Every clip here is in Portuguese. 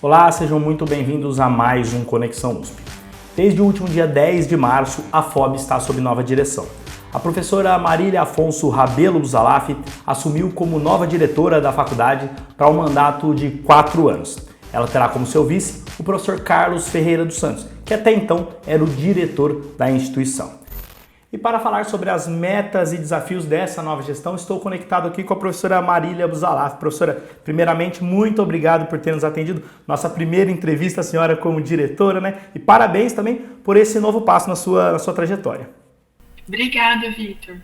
Olá, sejam muito bem-vindos a mais um Conexão USP. Desde o último dia 10 de março, a FOB está sob nova direção. A professora Marília Afonso Rabelo Buzalaf assumiu como nova diretora da faculdade para um mandato de 4 anos. Ela terá como seu vice o professor Carlos Ferreira dos Santos, que até então era o diretor da instituição. E para falar sobre as metas e desafios dessa nova gestão, estou conectado aqui com a professora Marília Buzalaf. Professora, primeiramente, muito obrigado por ter nos atendido. Nossa primeira entrevista, a senhora como diretora, né? E parabéns também por esse novo passo na sua trajetória. Obrigada, Vitor.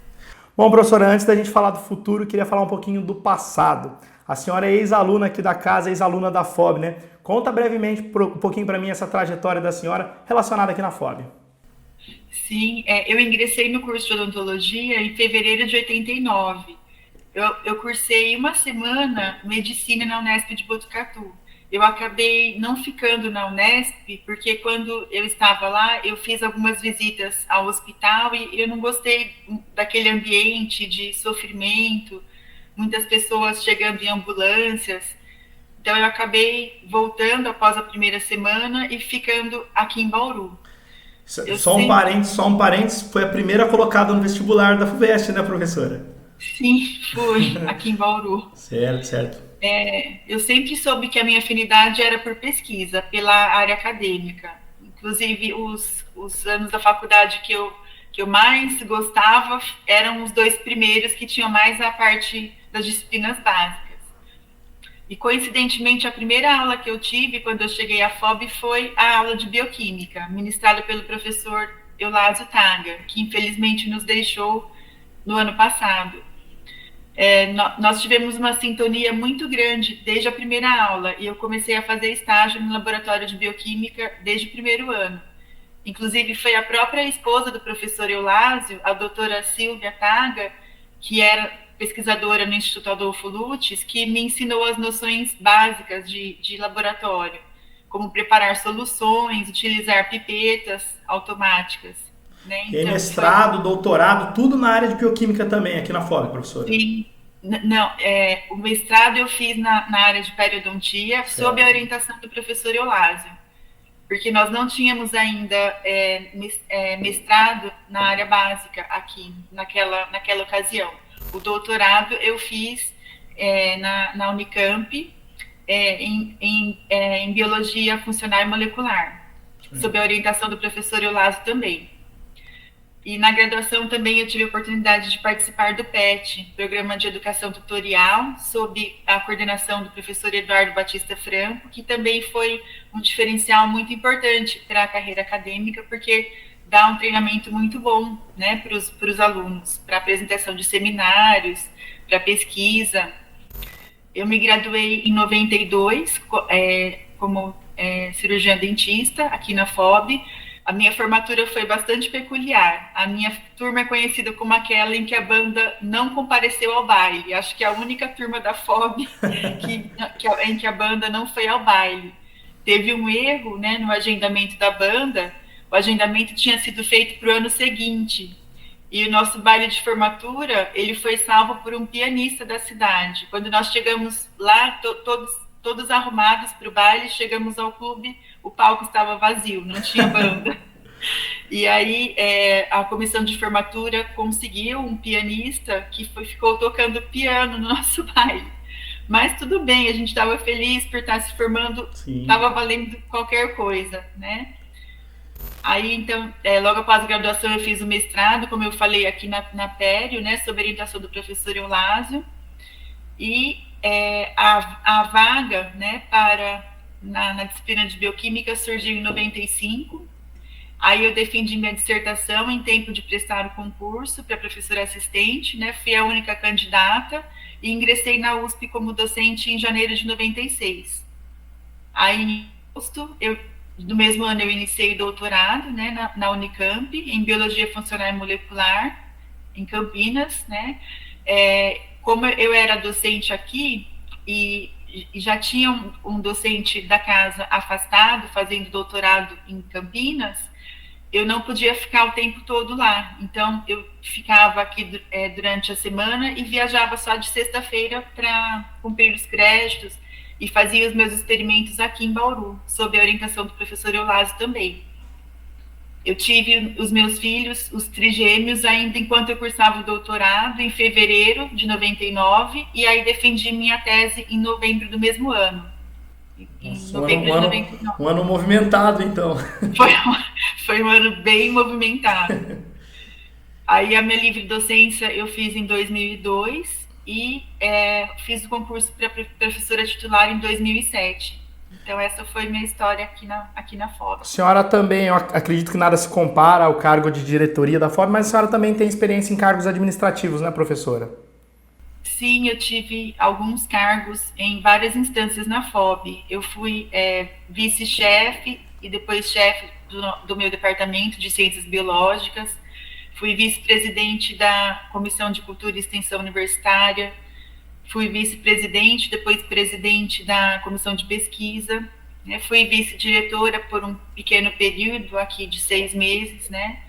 Bom, professora, antes da gente falar do futuro, queria falar um pouquinho do passado. A senhora é ex-aluna aqui da casa, ex-aluna da FOB, né? Conta brevemente um pouquinho para mim essa trajetória da senhora relacionada aqui na FOB. Sim, eu ingressei no curso de odontologia em fevereiro de 89. Eu cursei uma semana medicina na Unesp de Botucatu. Eu acabei não ficando na Unesp, porque quando eu estava lá, eu fiz algumas visitas ao hospital e eu não gostei daquele ambiente de sofrimento, muitas pessoas chegando em ambulâncias. Então eu acabei voltando após a primeira semana e ficando aqui em Bauru. Só um parênteses, foi a primeira colocada no vestibular da FUVEST, né, professora? Sim, fui aqui em Bauru. Certo. Eu sempre soube que a minha afinidade era por pesquisa, pela área acadêmica. Inclusive, os anos da faculdade que eu mais gostava eram os 2 primeiros, que tinham mais a parte das disciplinas básicas. E, coincidentemente, a primeira aula que eu tive, quando eu cheguei à FOB, foi a aula de bioquímica, ministrada pelo professor Eulásio Taga, que infelizmente nos deixou no ano passado. Nós tivemos uma sintonia muito grande desde a primeira aula, e eu comecei a fazer estágio no laboratório de bioquímica desde o primeiro ano. Inclusive, foi a própria esposa do professor Eulásio, a doutora Silvia Taga, que era pesquisadora no Instituto Adolfo Lutz, que me ensinou as noções básicas de laboratório, como preparar soluções, utilizar pipetas automáticas. Né? Então, e mestrado, doutorado, tudo na área de bioquímica também, aqui na FOB, professora? Sim. Não, o mestrado eu fiz na área de periodontia, sob a orientação do professor Eulásio, porque nós não tínhamos ainda mestrado na área básica aqui, naquela ocasião. O doutorado eu fiz na Unicamp, em Biologia Funcional e Molecular, sob a orientação do professor Eulásio também. E na graduação também eu tive a oportunidade de participar do PET, Programa de Educação Tutorial, sob a coordenação do professor Eduardo Batista Franco, que também foi um diferencial muito importante para a carreira acadêmica, porque dá um treinamento muito bom, né, para os alunos, para apresentação de seminários, para pesquisa. Eu me graduei em 92 como cirurgiã dentista aqui na FOB. A minha formatura foi bastante peculiar. A minha turma é conhecida como aquela em que a banda não compareceu ao baile. Acho que é a única turma da FOB em que a banda não foi ao baile. Teve um erro, né, no agendamento da banda. O agendamento tinha sido feito para o ano seguinte. E o nosso baile de formatura, ele foi salvo por um pianista da cidade. Quando nós chegamos lá, todos arrumados para o baile, chegamos ao clube, o palco estava vazio, não tinha banda. E aí a comissão de formatura conseguiu um pianista que ficou tocando piano no nosso baile. Mas tudo bem, a gente estava feliz por estar se formando, estava valendo qualquer coisa, né? Aí, então, logo após a graduação, eu fiz o mestrado, como eu falei aqui na Pério, né, sob orientação do professor Eulásio. E a vaga, né, na disciplina de bioquímica surgiu em 95. Aí eu defendi minha dissertação em tempo de prestar o concurso para professora assistente, né, fui a única candidata e ingressei na USP como docente em janeiro de 96. Aí, em agosto, no mesmo ano, eu iniciei o doutorado, né, na Unicamp, em Biologia Funcional e Molecular, em Campinas, né. Como eu era docente aqui e já tinha um docente da casa afastado, fazendo doutorado em Campinas, eu não podia ficar o tempo todo lá. Então, eu ficava aqui durante a semana e viajava só de sexta-feira para cumprir os créditos e fazia os meus experimentos aqui em Bauru, sob a orientação do professor Eulásio também. Eu tive os meus filhos, os trigêmeos, ainda enquanto eu cursava o doutorado, em fevereiro de 99, e aí defendi minha tese em novembro do mesmo ano. Nossa, um ano movimentado, então. Foi um ano bem movimentado. Aí a minha livre docência eu fiz em 2002 e fiz o concurso para professora titular em 2007. Então essa foi minha história aqui na FOB. A senhora também, eu acredito que nada se compara ao cargo de diretoria da FOB, mas a senhora também tem experiência em cargos administrativos, né, professora? Sim, eu tive alguns cargos em várias instâncias na FOB. Eu fui vice-chefe e depois chefe do meu departamento de ciências biológicas. Fui vice-presidente da Comissão de Cultura e Extensão Universitária. Fui vice-presidente, depois presidente da Comissão de Pesquisa. Né? Fui vice-diretora por um pequeno período aqui de 6 meses, né?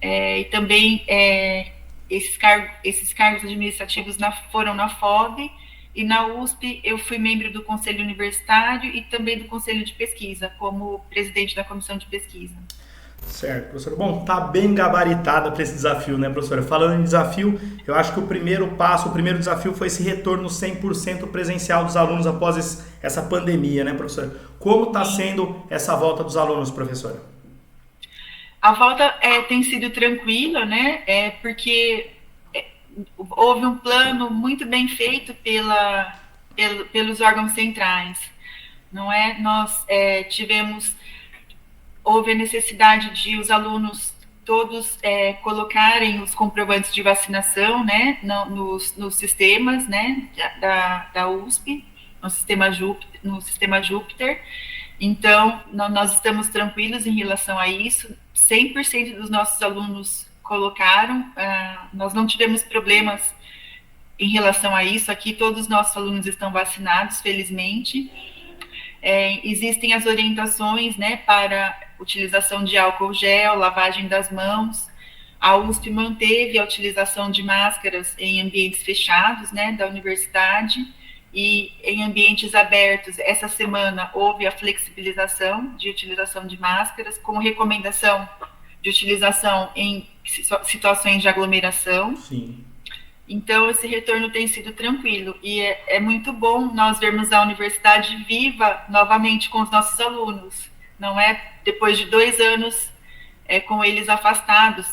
E também esses cargos administrativos foram na FOB, e na USP eu fui membro do Conselho Universitário e também do Conselho de Pesquisa, como presidente da Comissão de Pesquisa. Certo, professora. Bom, tá bem gabaritada para esse desafio, né, professora? Falando em desafio, eu acho que o primeiro desafio foi esse retorno 100% presencial dos alunos após essa pandemia, né, professora? Como está sendo essa volta dos alunos, professora? A volta tem sido tranquila, né? Porque houve um plano muito bem feito pelos órgãos centrais, não é? Nós houve a necessidade de os alunos todos colocarem os comprovantes de vacinação, né? Nos sistemas, né? Da USP, no sistema Júpiter. Então, nós estamos tranquilos em relação a isso. 100% dos nossos alunos colocaram, nós não tivemos problemas em relação a isso. Aqui todos os nossos alunos estão vacinados, felizmente. Existem as orientações, né, para utilização de álcool gel, lavagem das mãos. A USP manteve a utilização de máscaras em ambientes fechados, né, da universidade, e em ambientes abertos. Essa semana houve a flexibilização de utilização de máscaras, com recomendação de utilização em situações de aglomeração. Sim. Então, esse retorno tem sido tranquilo, e é muito bom nós vermos a universidade viva novamente com os nossos alunos, não é? Depois de 2 anos com eles afastados,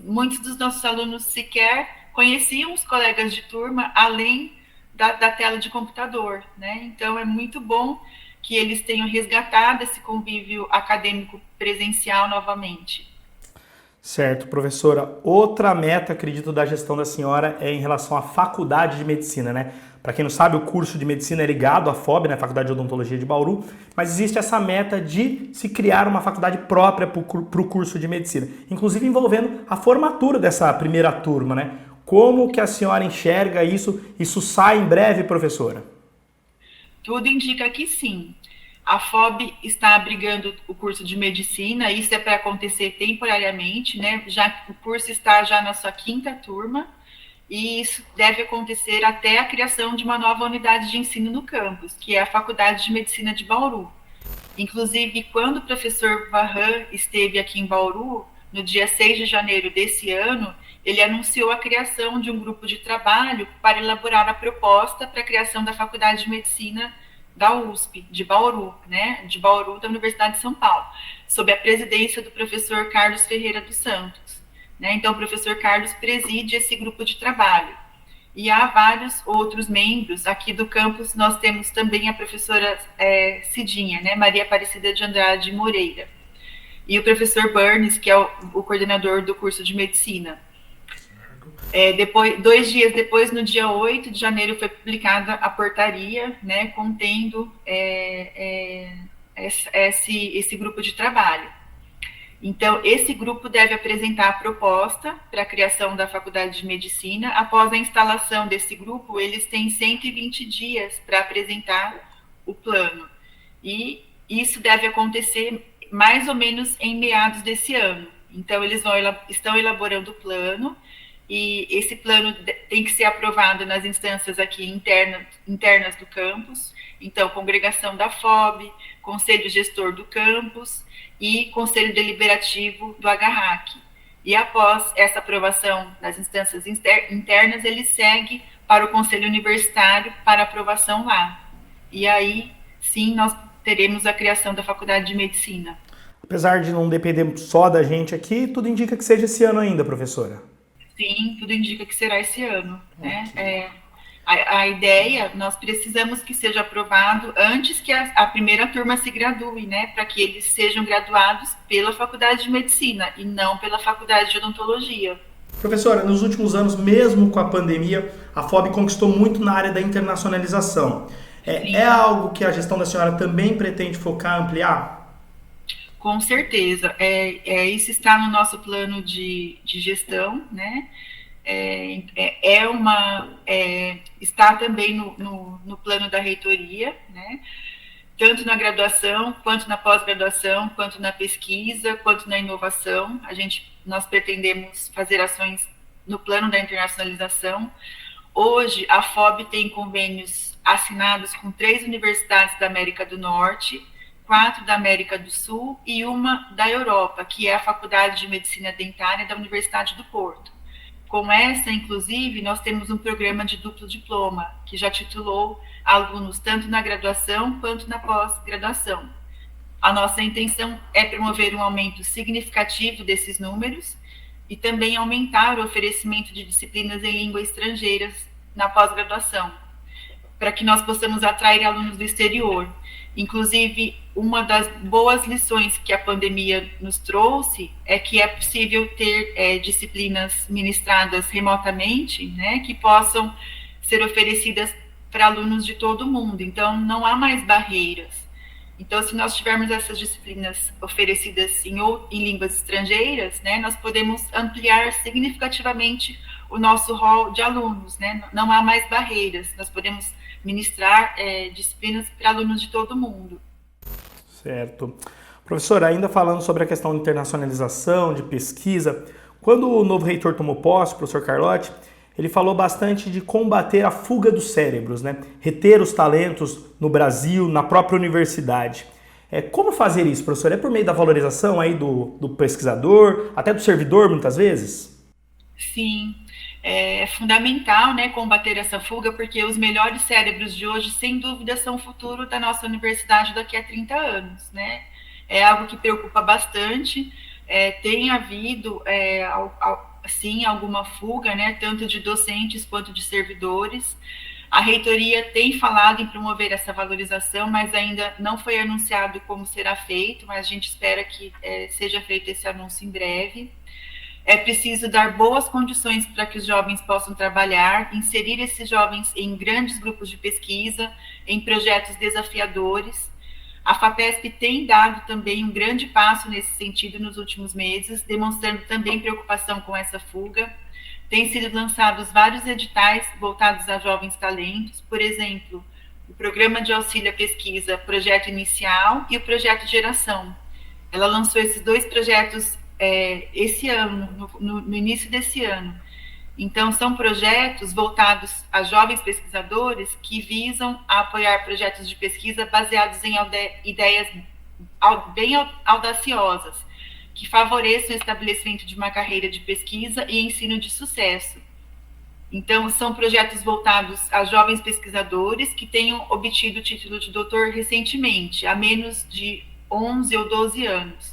muitos dos nossos alunos sequer conheciam os colegas de turma, além da tela de computador, né? Então, é muito bom que eles tenham resgatado esse convívio acadêmico presencial novamente. Certo, professora. Outra meta, acredito, da gestão da senhora é em relação à faculdade de medicina, né? Para quem não sabe, o curso de medicina é ligado à FOB, né? Faculdade de Odontologia de Bauru, mas existe essa meta de se criar uma faculdade própria para o curso de medicina, inclusive envolvendo a formatura dessa primeira turma, né? Como que a senhora enxerga isso? Isso sai em breve, professora? Tudo indica que sim. A FOB está abrigando o curso de medicina, isso é para acontecer temporariamente, né? O curso está já na sua 5ª turma, e isso deve acontecer até a criação de uma nova unidade de ensino no campus, que é a Faculdade de Medicina de Bauru. Inclusive, quando o professor Varran esteve aqui em Bauru, no dia 6 de janeiro desse ano, ele anunciou a criação de um grupo de trabalho para elaborar a proposta para a criação da Faculdade de Medicina da USP, de Bauru, né? De Bauru, da Universidade de São Paulo, sob a presidência do professor Carlos Ferreira dos Santos, né? Então, o professor Carlos preside esse grupo de trabalho. E há vários outros membros. Aqui do campus, nós temos também a professora Cidinha, né? Maria Aparecida de Andrade Moreira. E o professor Burns, que é o coordenador do curso de medicina. 2 dias depois, no dia 8 de janeiro, foi publicada a portaria, né, contendo esse grupo de trabalho. Então, esse grupo deve apresentar a proposta para a criação da Faculdade de Medicina. Após a instalação desse grupo, eles têm 120 dias para apresentar o plano. E isso deve acontecer mais ou menos em meados desse ano. Então, eles estão elaborando o plano, e esse plano tem que ser aprovado nas instâncias aqui internas do campus, então congregação da FOB, conselho gestor do campus e conselho deliberativo do HRAC. E após essa aprovação nas instâncias internas, ele segue para o conselho universitário para aprovação lá. E aí, sim, nós teremos a criação da Faculdade de Medicina. Apesar de não depender só da gente aqui, tudo indica que seja esse ano ainda, professora. Sim, tudo indica que será esse ano. Né? A ideia, nós precisamos que seja aprovado antes que a primeira turma se gradue, né? Para que eles sejam graduados pela Faculdade de Medicina e não pela Faculdade de Odontologia. Professora, nos últimos anos, mesmo com a pandemia, a FOB conquistou muito na área da internacionalização. É algo que a gestão da senhora também pretende focar, ampliar? Com certeza. Isso está no nosso plano de gestão, né? Está também no plano da reitoria, né? Tanto na graduação, quanto na pós-graduação, quanto na pesquisa, quanto na inovação. Nós pretendemos fazer ações no plano da internacionalização. Hoje, a FOB tem convênios assinados com 3 universidades da América do Norte, 4 da América do Sul e uma da Europa, que é a Faculdade de Medicina Dentária da Universidade do Porto. Com essa, inclusive, nós temos um programa de duplo diploma, que já titulou alunos tanto na graduação quanto na pós-graduação. A nossa intenção é promover um aumento significativo desses números e também aumentar o oferecimento de disciplinas em línguas estrangeiras na pós-graduação, para que nós possamos atrair alunos do exterior. Inclusive, uma das boas lições que a pandemia nos trouxe é que é possível ter disciplinas ministradas remotamente, né, que possam ser oferecidas para alunos de todo o mundo. Então, não há mais barreiras. Então, se nós tivermos essas disciplinas oferecidas em línguas estrangeiras, né, nós podemos ampliar significativamente o nosso rol de alunos, né? Não há mais barreiras, nós podemos ministrar disciplinas para alunos de todo o mundo. Certo. Professora, ainda falando sobre a questão de internacionalização, de pesquisa, quando o novo reitor tomou posse, o professor Carlotti, ele falou bastante de combater a fuga dos cérebros, né? Reter os talentos no Brasil, na própria universidade. Como fazer isso, professor? É por meio da valorização aí do pesquisador, até do servidor, muitas vezes? Sim, é fundamental, né, combater essa fuga, porque os melhores cérebros de hoje, sem dúvida, são o futuro da nossa universidade daqui a 30 anos, né? É algo que preocupa bastante. Tem havido, sim, alguma fuga, né, tanto de docentes quanto de servidores. A reitoria tem falado em promover essa valorização, mas ainda não foi anunciado como será feito, mas a gente espera que seja feito esse anúncio em breve. É preciso dar boas condições para que os jovens possam trabalhar, inserir esses jovens em grandes grupos de pesquisa, em projetos desafiadores. A FAPESP tem dado também um grande passo nesse sentido nos últimos meses, demonstrando também preocupação com essa fuga. Têm sido lançados vários editais voltados a jovens talentos, por exemplo, o Programa de Auxílio à Pesquisa Projeto Inicial e o Projeto Geração. Ela lançou esses 2 projetos esse ano, no início desse ano. Então, são projetos voltados a jovens pesquisadores que visam a apoiar projetos de pesquisa baseados em ideias bem audaciosas, que favoreçam o estabelecimento de uma carreira de pesquisa e ensino de sucesso. Então, são projetos voltados a jovens pesquisadores que tenham obtido o título de doutor recentemente, há menos de 11 ou 12 anos.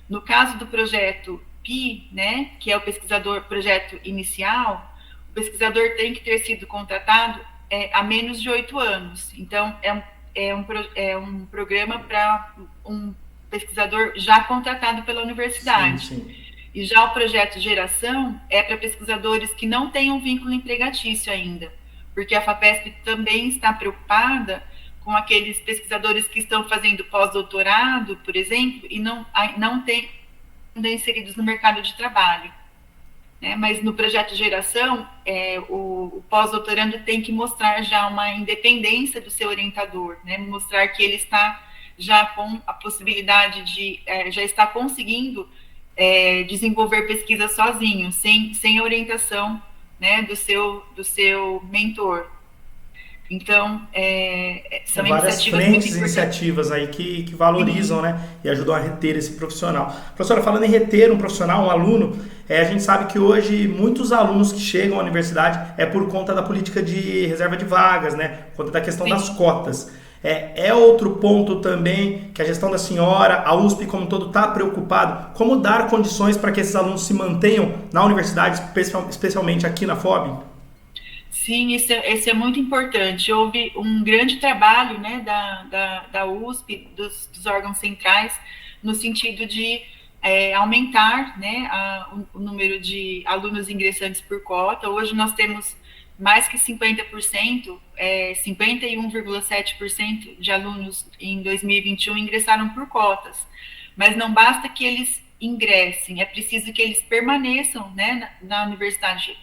No caso do projeto PI, né, que é o projeto inicial, o pesquisador tem que ter sido contratado há menos de 8 anos. Então, é um programa para um pesquisador já contratado pela universidade. Sim, sim. E já o projeto Geração é para pesquisadores que não têm um vínculo empregatício ainda, porque a FAPESP também está preocupada com aqueles pesquisadores que estão fazendo pós-doutorado, por exemplo, e não têm ainda inseridos no mercado de trabalho. Né? Mas no projeto Geração, o pós-doutorando tem que mostrar já uma independência do seu orientador, né? Mostrar que ele está já com a possibilidade de, já está conseguindo desenvolver pesquisa sozinho, sem a orientação, né, do seu mentor. Então, são várias iniciativas frentes, iniciativas aí que valorizam, né, e ajudam a reter esse profissional. Professora, falando em reter um profissional, um aluno, a gente sabe que hoje muitos alunos que chegam à universidade é por conta da política de reserva de vagas, né, por conta da questão das cotas. É outro ponto também que a gestão da senhora, a USP como um todo, está preocupado. Como dar condições para que esses alunos se mantenham na universidade, especialmente aqui na FOB? Sim, esse é muito importante. Houve um grande trabalho, né, da USP, dos órgãos centrais, no sentido de aumentar, né, o número de alunos ingressantes por cota. Hoje nós temos mais que 50%, 51,7% de alunos em 2021 ingressaram por cotas. Mas não basta que eles ingressem, é preciso que eles permaneçam, né, na universidade.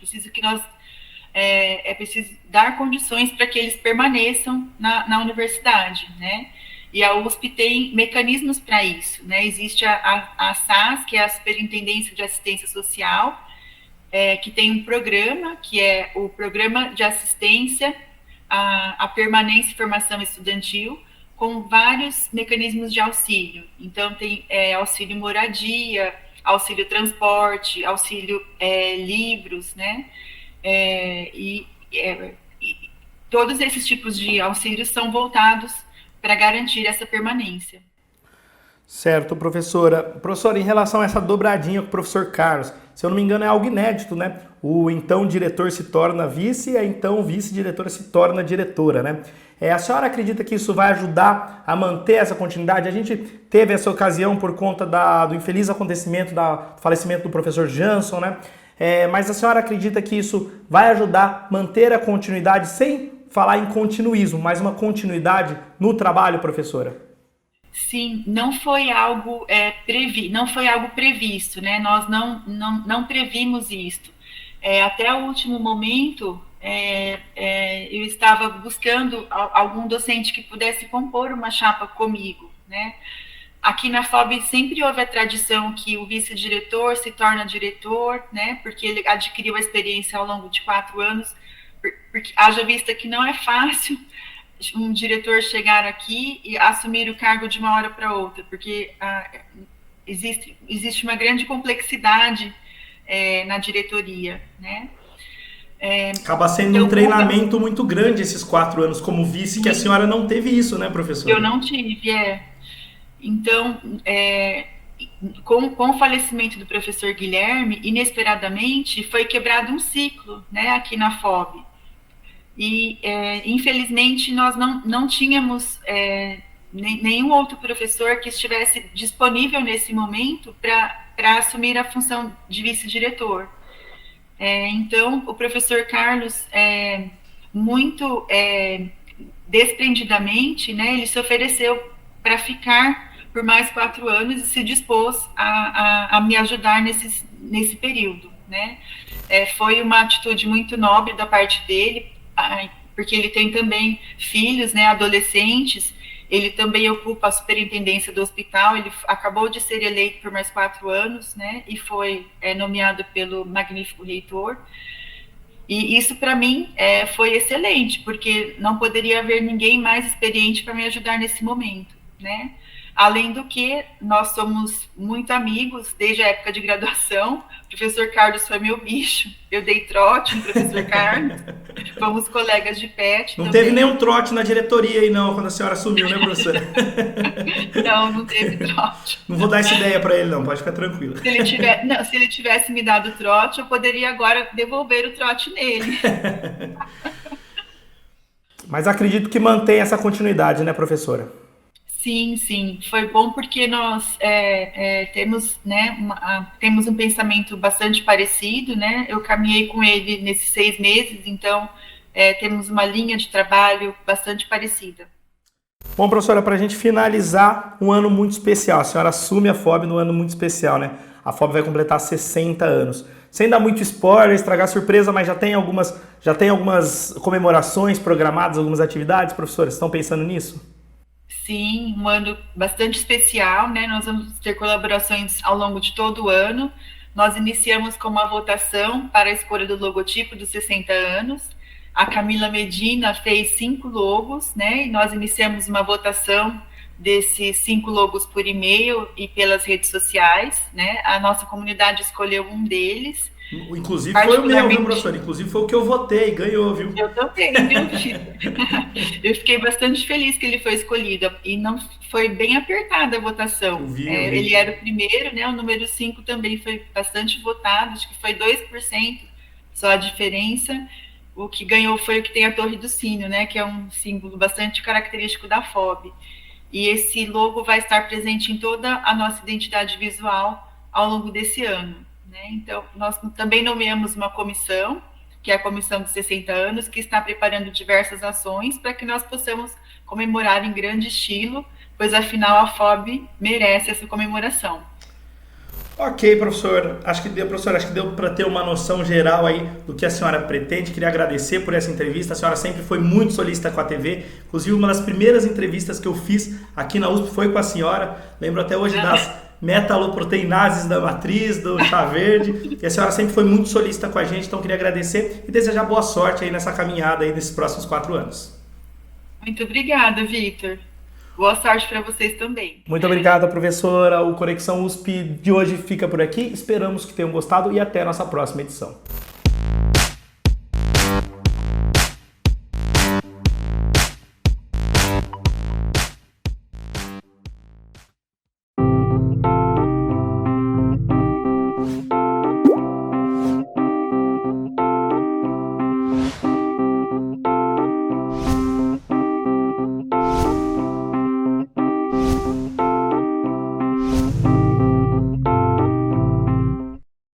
É preciso dar condições para que eles permaneçam na universidade, né? E a USP tem mecanismos para isso, né? Existe a SAS, que é a Superintendência de Assistência Social, que tem um programa, que é o Programa de Assistência à Permanência e Formação Estudantil, com vários mecanismos de auxílio. Então, tem auxílio moradia, auxílio transporte, auxílio livros, né? E todos esses tipos de auxílios são voltados para garantir essa permanência. Certo, professora. Professora, em relação a essa dobradinha com o professor Carlos, se eu não me engano é algo inédito, né? O então diretor se torna vice e a então vice-diretora se torna diretora, né? A senhora acredita que isso vai ajudar a manter essa continuidade? A gente teve essa ocasião por conta do infeliz acontecimento do falecimento do professor Jansson, né? Mas a senhora acredita que isso vai ajudar a manter a continuidade, sem falar em continuismo, mas uma continuidade no trabalho, professora? Sim, não foi algo previsto, né? Nós não previmos isto. Até o último momento, eu estava buscando algum docente que pudesse compor uma chapa comigo, né? Aqui na FOB sempre houve a tradição que o vice-diretor se torna diretor, né? Porque ele adquiriu a experiência ao longo de 4 anos, porque haja vista que não é fácil um diretor chegar aqui e assumir o cargo de uma hora para outra, porque existe uma grande complexidade na diretoria, né? Acaba sendo um treinamento muito grande esses 4 anos como vice, que a senhora não teve isso, né, professora? Eu não tive, Então, com o falecimento do professor Guilherme, inesperadamente foi quebrado um ciclo, né, aqui na FOB. E, infelizmente, nós não tínhamos nenhum outro professor que estivesse disponível nesse momento para assumir a função de vice-diretor. Então, o professor Carlos, muito desprendidamente, né, ele se ofereceu para ficar por mais 4 anos e se dispôs a me ajudar nesse período, né? Foi uma atitude muito nobre da parte dele, porque ele tem também filhos, né, adolescentes. Ele também ocupa a superintendência do hospital. Ele acabou de ser eleito por mais 4 anos, né, e foi nomeado pelo magnífico reitor. E isso, para mim, foi excelente, porque não poderia haver ninguém mais experiente para me ajudar nesse momento, né? Além do que, nós somos muito amigos desde a época de graduação. O professor Carlos foi meu bicho. Eu dei trote no professor Carlos. Fomos colegas de PET. Não teve nenhum trote na diretoria aí, não, quando a senhora assumiu, né, professora? Não teve trote. Não vou dar essa ideia para ele, não. Pode ficar tranquilo. Se ele tivesse me dado trote, eu poderia agora devolver o trote nele. Mas acredito que mantém essa continuidade, né, professora? Sim, foi bom porque nós temos, né, temos um pensamento bastante parecido, né? Eu caminhei com ele nesses 6 meses, então temos uma linha de trabalho bastante parecida. Bom, professora, para a gente finalizar, um ano muito especial. A senhora assume a FOB num ano muito especial, né? A FOB vai completar 60 anos. Sem dar muito spoiler, estragar surpresa, mas já tem algumas comemorações programadas, algumas atividades, professores? Estão pensando nisso? Sim, um ano bastante especial, né? Nós vamos ter colaborações ao longo de todo o ano. Nós iniciamos com uma votação para a escolha do logotipo dos 60 anos. A Camila Medina fez 5 logos, né? E nós iniciamos uma votação desses 5 logos por e-mail e pelas redes sociais, né? A nossa comunidade escolheu um deles. Inclusive foi o meu, viu, professor? Inclusive foi o que eu votei, ganhou, viu? Eu também, viu? Eu fiquei bastante feliz que ele foi escolhido. E não foi bem apertada a votação. Eu vi. Ele era o primeiro, né? O número 5 também foi bastante votado, acho que foi 2% só a diferença. O que ganhou foi o que tem a Torre do Sino, né? Que é um símbolo bastante característico da FOB. E esse logo vai estar presente em toda a nossa identidade visual ao longo desse ano, né? Então, nós também nomeamos uma comissão, que é a Comissão de 60 anos, que está preparando diversas ações para que nós possamos comemorar em grande estilo, pois afinal a FOB merece essa comemoração. Ok, professor. Acho que deu para ter uma noção geral aí do que a senhora pretende. Queria agradecer por essa entrevista. A senhora sempre foi muito solícita com a TV. Inclusive, uma das primeiras entrevistas que eu fiz aqui na USP foi com a senhora. Lembro até hoje das metaloproteinases da matriz, do chá verde. E a senhora sempre foi muito solícita com a gente. Então, queria agradecer e desejar boa sorte aí nessa caminhada aí nesses próximos 4 anos. Muito obrigada, Vitor. Boa sorte para vocês também. Muito obrigado, professora. O Conexão USP de hoje fica por aqui. Esperamos que tenham gostado e até a nossa próxima edição.